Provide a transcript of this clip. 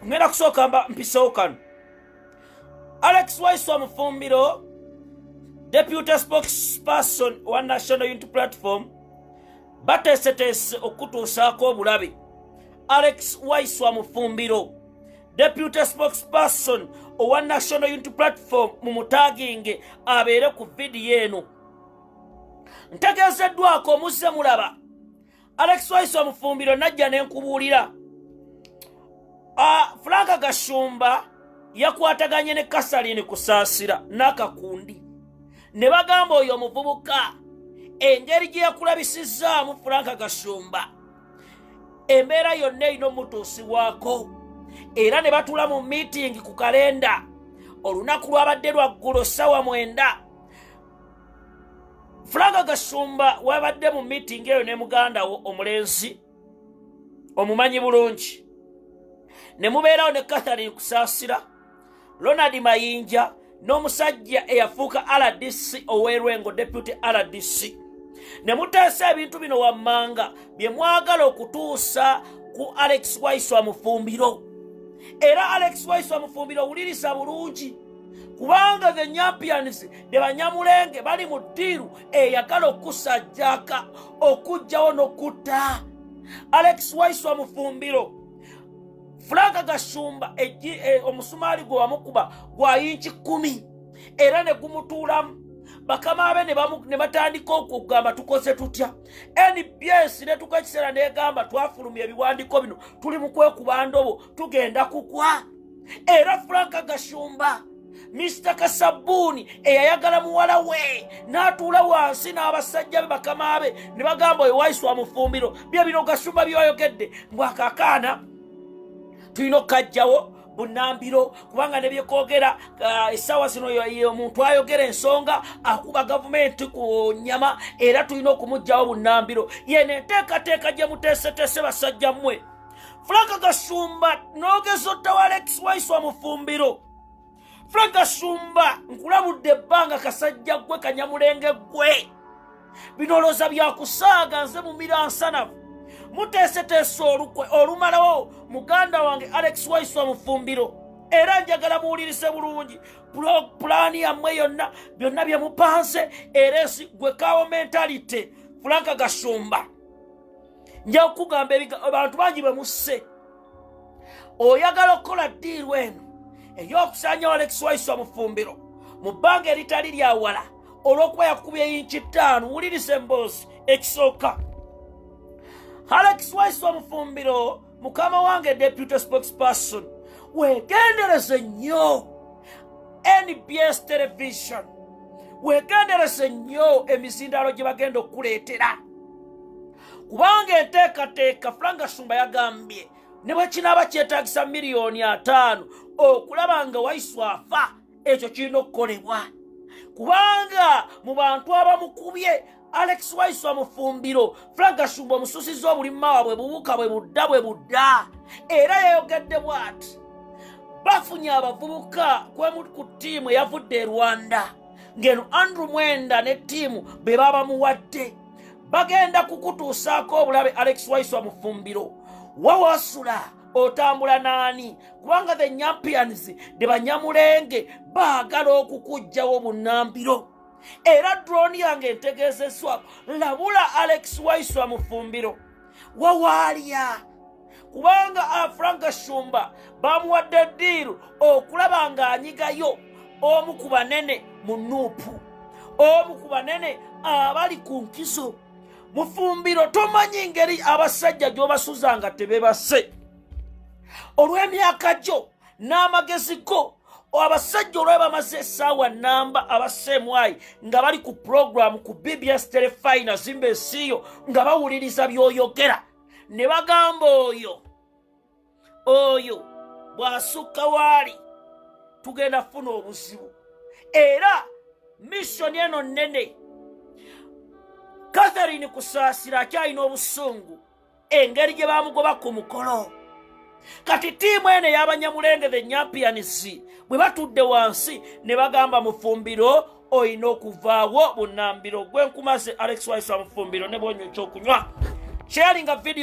ngenda kusooka mpisewo kano. Alex Waisw Mufumbiro, Deputy Spokesperson wa National Unity Platform, bateeseteese okutuusaako obulabe. Alex Waisw Mufumbiro, Deputy Spokesperson wa National Unity Platform mu mutaginge abeere ku vidiyo eno. Ntegeezeddwako muzze mulaba. Alex Waisw Mufumbiro najja n'enkubuulira. Frank Gashumba yakwataganye ne Kasalini Kusaasira n'Akakundi. Ne bagamba oyo omuvubuka engeri gye yakulabisizaamu Frank Gashumba embeera yonna erina omutuusibwako, era ne batula mu meeting ku kalenda olunaku lwabadde lwaggulu ssaawa 9. Frank Gashumba wabadde mu meeting eyo ne muganda wo omulenzi omumanyi bulungi, ne mubeerawo ne Catherine Kusaasira, Ronald Mayinja n'omusajja eyafuuka RDC Owerwengo Deputy RDC. Ne muteesa ebintu bino wammanga bye mwagala okutuusa ku Alex Waisw Mufumbiro. Era Alex Waisw Mufumbiro wuliriza bulungi, kubanga the Nyampians ne Banyamulenge bali mu ddiiru eyagala okusajjaka okujjawo n'okutta. Alex Waisw Mufumbiro, Frank Gashumba omusumaali gwe wamukuba gwa inchi 10 era ne gumutuulamu. Bakama abe ne batandika okugamba tukoze tutya. NBS ne tukakiseera negamba twafulumya ebiwandiiko bino tuli mu kwekuba ndobo tugenda kugwa. Era Frank Gashumba Mr. Kasabuni eyayagala muwala we n'atuula wansi n'abasajja be bakama abe ne bagamba oyo Waisw Mufumbiro bye bino Gashumba by'oyogedde mbwakakaana tulina okukajjawo Bunambiro, kubanga ne byekoogera essaawa zino omuntu ayogera ensonga akuba gavumenti ku nnyama, era tulina okumuggyawo Bunambiro. Yene enteekateeka gye muteeseteese basajja mmwe. Frank Gashumba n'ogeza ottawa Alex Waisw Mufumbiro. Frank Gashumba nkulabudde ebbanga kasajja gwe Kanyamulenge gwe. Bino olowooza byakusaaga nze mumira nsanafu. Muteeseteese olukwe olumalawo muganda wange Alex Waisw Mufumbiro. Era njagala muwulirize bulungi pulaani yammwe yonna byonna bye mupanze, era gwe kawo mentality Frank Gashumba. Nja okugamba abantu bangi bwe musse oyagala okukola ddiiru eno ey'okusaanyawo Alex Waisw Mufumbiro mu bbanga eritali lya wala olw'okuba yakubye inchi 5. Wulirize mboozi ekisooka. Alex Waisw Mufumbiro, mukama wange Deputy Spokesperson, wegendereze nnyo NBS Television, wegendereze nnyo emizindalo gye bagenda okuleetera, kubanga enteekateeka Frank Gashumba yagambye ne bwe kinaaba kyetaagisa $5,000,000 okulaba nga Waisw afa, ekyo kirina okukolebwa, kubanga mu bantu abamukubye Alex Waisw Mufumbiro, Frank Gashumba omususiza obulima waabwe bubuuka bwe budda. Era yayogedde bw'ati bafunye abavubuka ku ttiimu eyavudde e Rwanda ng'eno Andrew Mwenda ne ttiimu be baba muwadde. Bagenda kukutuusaako obulabe Alex Waisw Mufumbiro. Wawasula otambula naani? Kubanga the Nyampians ne Banyamulenge baagala okukuggyawo Bunambiro. Era drone yange entegeezeswa labula Alex Waisw Mufumbiro wawaalya, kubanga Frank Gashumba bamuwadde ddiiru okulaba ng'anyigayo omu ku banene mu Nuupu, omu ku banene abali ku nkizo. Mufumbiro tomanyi ngeri abasajja gy'obasuza nga tebebase olw'emyaka gyo n'amagezi go. Abasajja olwe bamaze essaawa nnamba abasemwayi nga bali ku program ku BBS Telefina zimba esiyo nga bawuliriza by'oyogera ne bagamba oyo bw'asukka waali tugenda funa obuzibu. Era mission eno nnene Catherine Kusaasira akyalina obusungu engeri gye bamugoba ku mukolo. Kati ttiimu eno ey'Abanyamulenge the Nyampians bwe batudde wansi ne bagamba Mufumbiro oyina okuvaawo Bunambiro. Gwe nkumaze Alex Waisw Mufumbiro ne bw'onywa ekyokunywa. Sharinga video